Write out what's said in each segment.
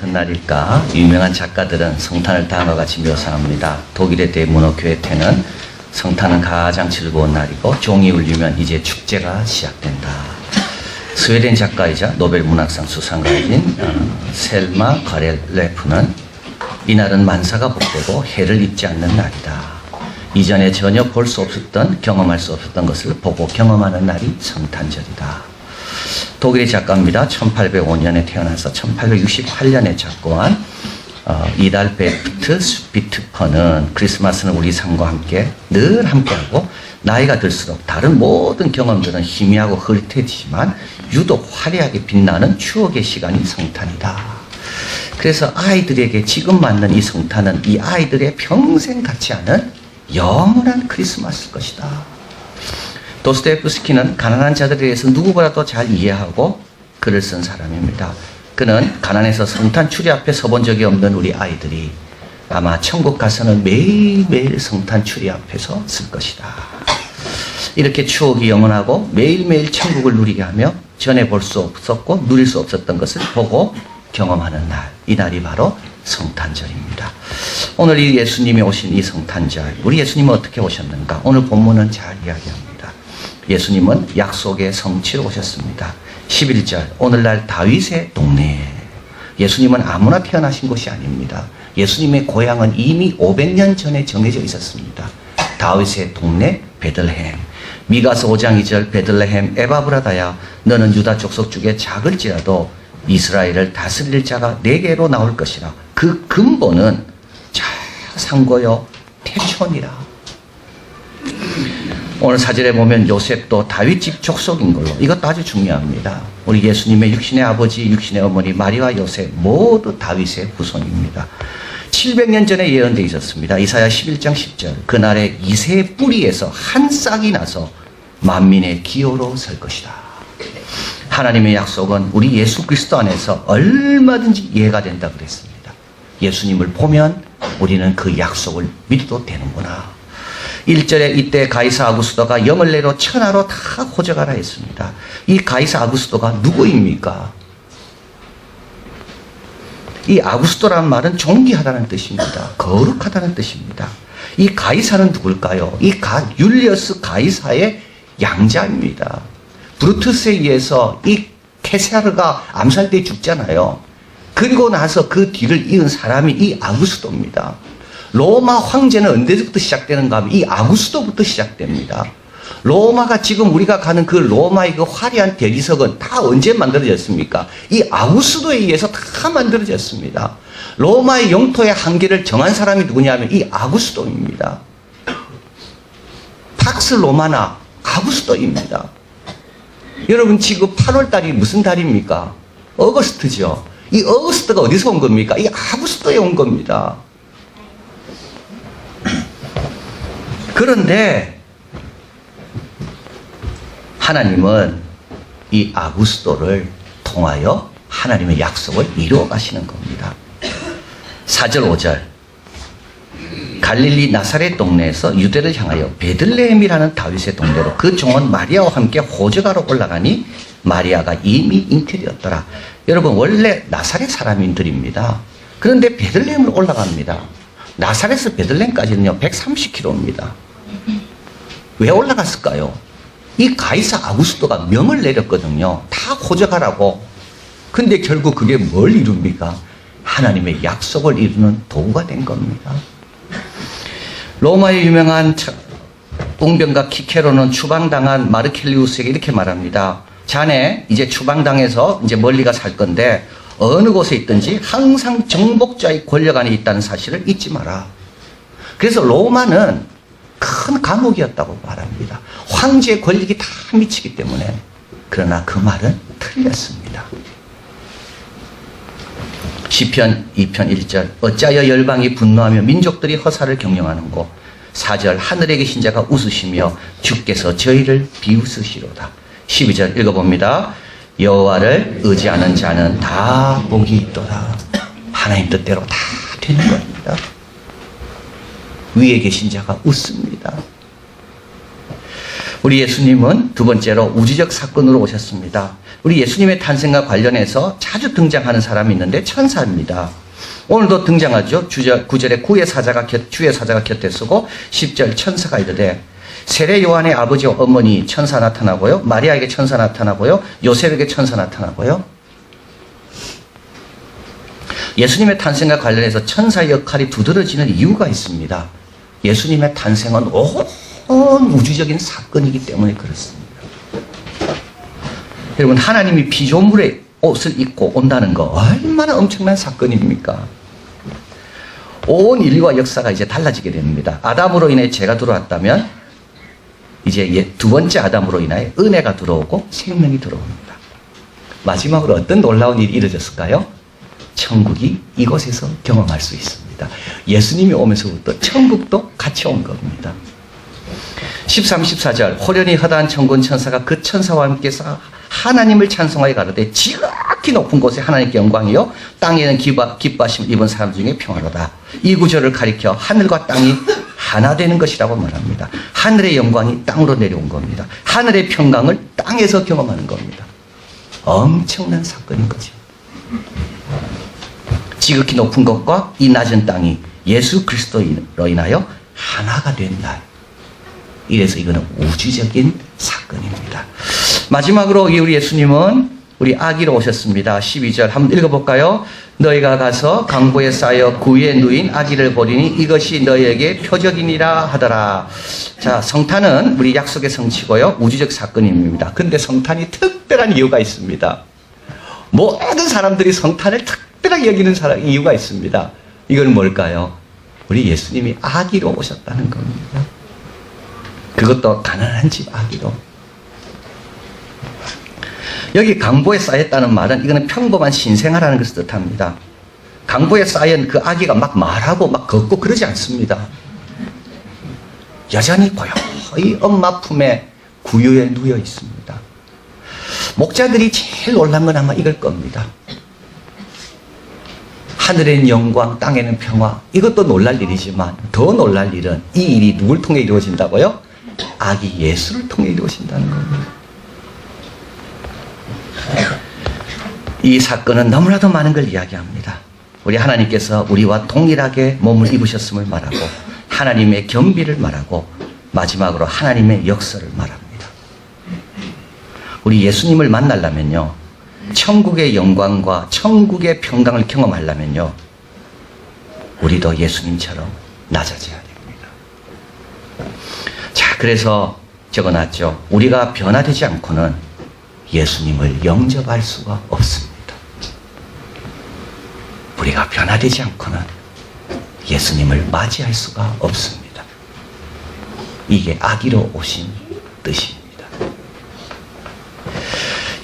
같은 날일까? 유명한 작가들은 성탄을 다음과 같이 묘사합니다. 독일의 대문호 교회태는 성탄은 가장 즐거운 날이고 종이 울리면 이제 축제가 시작된다. 스웨덴 작가이자 노벨 문학상 수상가인 셀마 가렐레프는 이날은 만사가 복되고 해를 입지 않는 날이다. 이전에 전혀 볼 수 없었던, 경험할 수 없었던 것을 보고 경험하는 날이 성탄절이다. 독일의 작가입니다. 1805년에 태어나서 1868년에 작고한 이달베프트 스피트퍼는 크리스마스는 우리 삶과 함께 늘 함께하고 나이가 들수록 다른 모든 경험들은 희미하고 흐릿해지지만 유독 화려하게 빛나는 추억의 시간이 성탄이다. 그래서 아이들에게 지금 맞는 이 성탄은 이 아이들의 평생 닿지 않은 영원한 크리스마스일 것이다. 도스토옙스키는 가난한 자들에 대해서 누구보다도 잘 이해하고 글을 쓴 사람입니다. 그는 가난해서 성탄 추리 앞에 서본 적이 없는 우리 아이들이 아마 천국 가서는 매일매일 성탄 추리 앞에서 쓸 것이다. 이렇게 추억이 영원하고 매일매일 천국을 누리게 하며 전에 볼 수 없었고 누릴 수 없었던 것을 보고 경험하는 날, 이 날이 바로 성탄절입니다. 오늘 이 예수님이 오신 이 성탄절, 우리 예수님은 어떻게 오셨는가? 오늘 본문은 잘 이야기합니다. 예수님은 약속의 성취로 오셨습니다. 11절, 오늘날 다윗의 동네에. 예수님은 아무나 태어나신 곳이 아닙니다. 예수님의 고향은 이미 500년 전에 정해져 있었습니다. 다윗의 동네 베들레헴. 미가서 5장 2절, 베들레헴 에바브라다야 너는 유다 족속 중에 작을지라도 이스라엘을 다스릴 자가 내게로 나올 것이라. 그 근본은 자 상고요 태촌이라. 오늘 사절에 보면 요셉도 다윗집 족속인 걸로, 이것도 아주 중요합니다. 우리 예수님의 육신의 아버지, 육신의 어머니 마리와 요셉 모두 다윗의 후손입니다. 700년 전에 예언되어 있었습니다. 이사야 11장 10절, 그날에 이새의 뿌리에서 한 싹이 나서 만민의 기호로 설 것이다. 하나님의 약속은 우리 예수 그리스도 안에서 얼마든지 이해가 된다 그랬습니다. 예수님을 보면 우리는 그 약속을 믿어도 되는구나. 1절에 이때 가이사 아구스도가 염을 내로 천하로 다 호적하라 했습니다. 이 가이사 아구스도가 누구입니까? 이 아구스도라는 말은 존귀하다는 뜻입니다. 거룩하다는 뜻입니다. 이 가이사는 누굴까요? 이 율리어스 가이사의 양자입니다. 브루투스에 의해서 이 케사르가 암살돼 죽잖아요. 그리고 나서 그 뒤를 이은 사람이 이 아구스도입니다. 로마 황제는 언제부터 시작되는가 하면 이 아구스도부터 시작됩니다. 로마가 지금 우리가 가는 그 로마의 그 화려한 대리석은 다 언제 만들어졌습니까? 이 아구스도에 의해서 다 만들어졌습니다. 로마의 영토의 한계를 정한 사람이 누구냐면 이 아구스도입니다. 팍스 로마나 아구스도입니다. 여러분 지금 8월달이 무슨 달입니까? 어거스트죠. 이 어거스트가 어디서 온 겁니까? 이 아구스도에 온 겁니다. 그런데 하나님은 이 아구스도를 통하여 하나님의 약속을 이루어 가시는 겁니다. 4절 5절, 갈릴리 나사렛 동네에서 유대를 향하여 베들레헴이라는 다윗의 동네로 그 종은 마리아와 함께 호적하러 올라가니 마리아가 이미 잉태되었더라. 여러분 원래 나사렛 사람인들입니다. 그런데 베들레헴을 올라갑니다. 나사렛에서 베들레헴까지는요 130km입니다. 왜 올라갔을까요? 이 가이사 아구스도가 명을 내렸거든요. 다 호적하라고. 근데 결국 그게 뭘 이룹니까? 하나님의 약속을 이루는 도구가 된 겁니다. 로마의 유명한 웅변가 키케로는 추방당한 마르켈리우스에게 이렇게 말합니다. 자네 이제 추방당해서 이제 멀리가 살 건데 어느 곳에 있든지 항상 정복자의 권력 안에 있다는 사실을 잊지 마라. 그래서 로마는 큰 감옥이었다고 말합니다. 황제의 권력이 다 미치기 때문에. 그러나 그 말은 틀렸습니다. 시편 2편 1절, 어찌하여 열방이 분노하며 민족들이 허사를 경영하는고. 4절, 하늘에 계신 자가 웃으시며 주께서 저희를 비웃으시로다. 12절 읽어봅니다. 여호와를 의지하는 자는 다 복이 있도다. 하나님 뜻대로 다 되는 겁니다. 위에 계신 자가 웃습니다. 우리 예수님은 두 번째로 우주적 사건으로 오셨습니다. 우리 예수님의 탄생과 관련해서 자주 등장하는 사람이 있는데 천사입니다. 오늘도 등장하죠. 9절에 주의 사자가 곁에 서고 10절 천사가 이르되 세례 요한의 아버지와 어머니 천사 나타나고요. 마리아에게 천사 나타나고요. 요셉에게 천사 나타나고요. 예수님의 탄생과 관련해서 천사의 역할이 두드러지는 이유가 있습니다. 예수님의 탄생은 온 우주적인 사건이기 때문에 그렇습니다. 여러분, 하나님이 피조물의 옷을 입고 온다는 거 얼마나 엄청난 사건입니까? 온 인류와 역사가 이제 달라지게 됩니다. 아담으로 인해 죄가 들어왔다면 이제 두 번째 아담으로 인하여 은혜가 들어오고 생명이 들어옵니다. 마지막으로 어떤 놀라운 일이 이루어졌을까요? 천국이 이곳에서 경험할 수 있습니다. 예수님이 오면서부터 천국도 같이 온 겁니다. 13, 14절 호련히 허다한 천군 천사가 그 천사와 함께서 하나님을 찬송하여 가로되 지극히 높은 곳에 하나님께 영광이요 땅에는 기뻐하심을 입은 사람 중에 평화로다. 이 구절을 가리켜 하늘과 땅이 하나 되는 것이라고 말합니다. 하늘의 영광이 땅으로 내려온 겁니다. 하늘의 평강을 땅에서 경험하는 겁니다. 엄청난 사건인 거죠. 지극히 높은 것과 이 낮은 땅이 예수 그리스도로 인하여 하나가 된 날. 이래서 이거는 우주적인 사건입니다. 마지막으로 우리 예수님은 우리 아기로 오셨습니다. 12절 한번 읽어볼까요? 너희가 가서 강보에 쌓여 구유에 누인 아기를 보리니 이것이 너희에게 표적이니라 하더라. 자, 성탄은 우리 약속의 성취고요. 우주적 사건입니다. 근데 성탄이 특별한 이유가 있습니다. 모든 사람들이 성탄을 특별하게 여기는 이유가 있습니다. 이건 뭘까요? 우리 예수님이 아기로 오셨다는 겁니다. 그것도 가난한 집 아기로. 여기 강보에 쌓였다는 말은 이거는 평범한 신생아라는 것을 뜻합니다. 강보에 쌓인 그 아기가 막 말하고 막 걷고 그러지 않습니다. 여전히 고요히 엄마 품에 구유에 누워 있습니다. 목자들이 제일 놀란 건 아마 이걸 겁니다. 하늘에는 영광, 땅에는 평화. 이것도 놀랄 일이지만 더 놀랄 일은 이 일이 누굴 통해 이루어진다고요? 아기 예수를 통해 이루어진다는 겁니다. 이 사건은 너무나도 많은 걸 이야기합니다. 우리 하나님께서 우리와 동일하게 몸을 입으셨음을 말하고 하나님의 겸비를 말하고 마지막으로 하나님의 역사를 말합니다. 우리 예수님을 만나려면요, 천국의 영광과 천국의 평강을 경험하려면요, 우리도 예수님처럼 낮아져야 됩니다. 자, 그래서 적어놨죠. 우리가 변화되지 않고는 예수님을 영접할 수가 없습니다. 우리가 변화되지 않고는 예수님을 맞이할 수가 없습니다. 이게 아기로 오신 뜻입니다.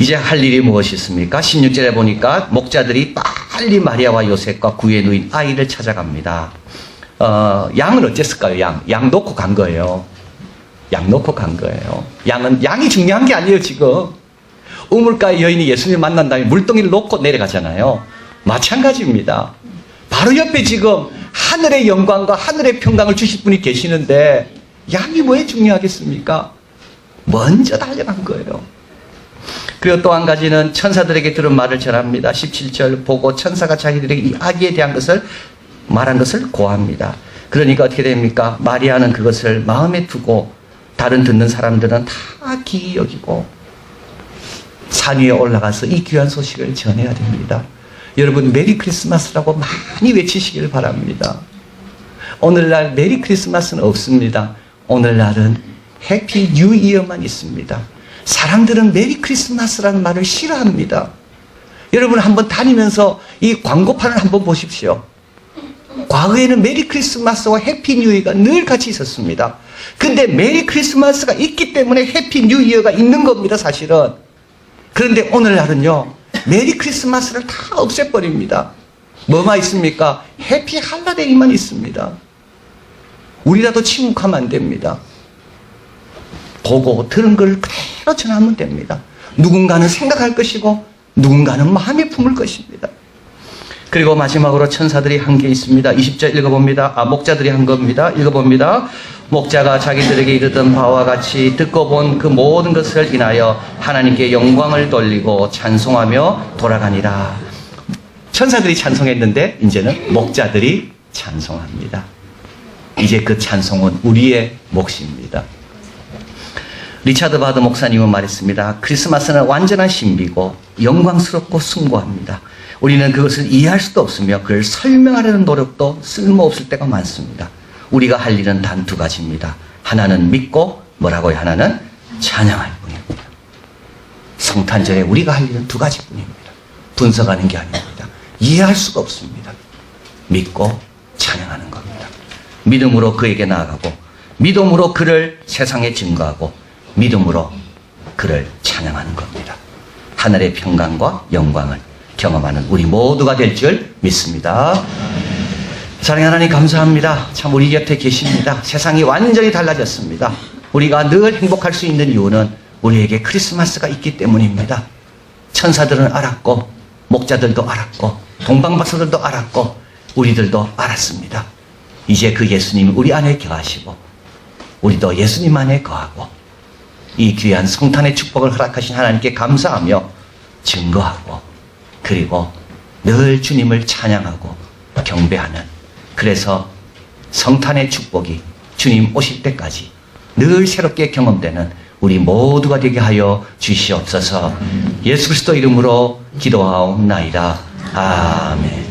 이제 할 일이 무엇이 있습니까? 16절에 보니까 목자들이 빨리 마리아와 요셉과 구유에 누인 아이를 찾아갑니다. 양은 어땠을까요? 양 놓고 간 거예요. 양 놓고 간 거예요. 양이 중요한 게 아니에요, 지금. 우물가의 여인이 예수님을 만난 다음에 물동이를 놓고 내려가잖아요. 마찬가지입니다. 바로 옆에 지금 하늘의 영광과 하늘의 평강을 주실 분이 계시는데 양이 뭐에 중요하겠습니까? 먼저 달려간 거예요. 그리고 또 한 가지는 천사들에게 들은 말을 전합니다. 17절 보고 천사가 자기들에게 이 아기에 대한 것을 말한 것을 고합니다. 그러니까 어떻게 됩니까? 마리아는 그것을 마음에 두고 다른 듣는 사람들은 다 기이 여기고 산 위에 올라가서 이 귀한 소식을 전해야 됩니다. 여러분, 메리 크리스마스라고 많이 외치시길 바랍니다. 오늘날 메리 크리스마스는 없습니다. 오늘날은 해피 뉴 이어만 있습니다. 사람들은 메리 크리스마스라는 말을 싫어합니다. 여러분, 한번 다니면서 이 광고판을 한번 보십시오. 과거에는 메리 크리스마스와 해피 뉴 이어가 늘 같이 있었습니다. 근데 메리 크리스마스가 있기 때문에 해피 뉴 이어가 있는 겁니다, 사실은. 그런데 오늘날은요, 메리 크리스마스를 다 없애버립니다. 뭐만 있습니까? 해피 할라데이만 있습니다. 우리라도 침묵하면 안 됩니다. 보고 들은 걸 그대로 전하면 됩니다. 누군가는 생각할 것이고 누군가는 마음에 품을 것입니다. 그리고 마지막으로 천사들이 한 게 있습니다. 20절 읽어봅니다. 목자들이 한 겁니다. 읽어봅니다. 목자가 자기들에게 이르던 바와 같이 듣고 본 그 모든 것을 인하여 하나님께 영광을 돌리고 찬송하며 돌아가니라. 천사들이 찬송했는데 이제는 목자들이 찬송합니다. 이제 그 찬송은 우리의 몫입니다. 리차드 바드 목사님은 말했습니다. 크리스마스는 완전한 신비고 영광스럽고 숭고합니다. 우리는 그것을 이해할 수도 없으며 그걸 설명하려는 노력도 쓸모없을 때가 많습니다. 우리가 할 일은 단 두 가지입니다. 하나는 믿고 뭐라고요? 하나는 찬양할 뿐입니다. 성탄절에 우리가 할 일은 두 가지뿐입니다. 분석하는 게 아닙니다. 이해할 수가 없습니다. 믿고 찬양하는 겁니다. 믿음으로 그에게 나아가고 믿음으로 그를 세상에 증거하고 믿음으로 그를 찬양하는 겁니다. 하늘의 평강과 영광을 경험하는 우리 모두가 될 줄 믿습니다. 사랑하는 하나님 감사합니다. 참 우리 곁에 계십니다. 세상이 완전히 달라졌습니다. 우리가 늘 행복할 수 있는 이유는 우리에게 크리스마스가 있기 때문입니다. 천사들은 알았고 목자들도 알았고 동방박사들도 알았고 우리들도 알았습니다. 이제 그 예수님이 우리 안에 거하시고 우리도 예수님 안에 거하고 이 귀한 성탄의 축복을 허락하신 하나님께 감사하며 증거하고 그리고 늘 주님을 찬양하고 경배하는 그래서 성탄의 축복이 주님 오실 때까지 늘 새롭게 경험되는 우리 모두가 되게 하여 주시옵소서. 예수 그리스도 이름으로 기도하옵나이다. 아멘.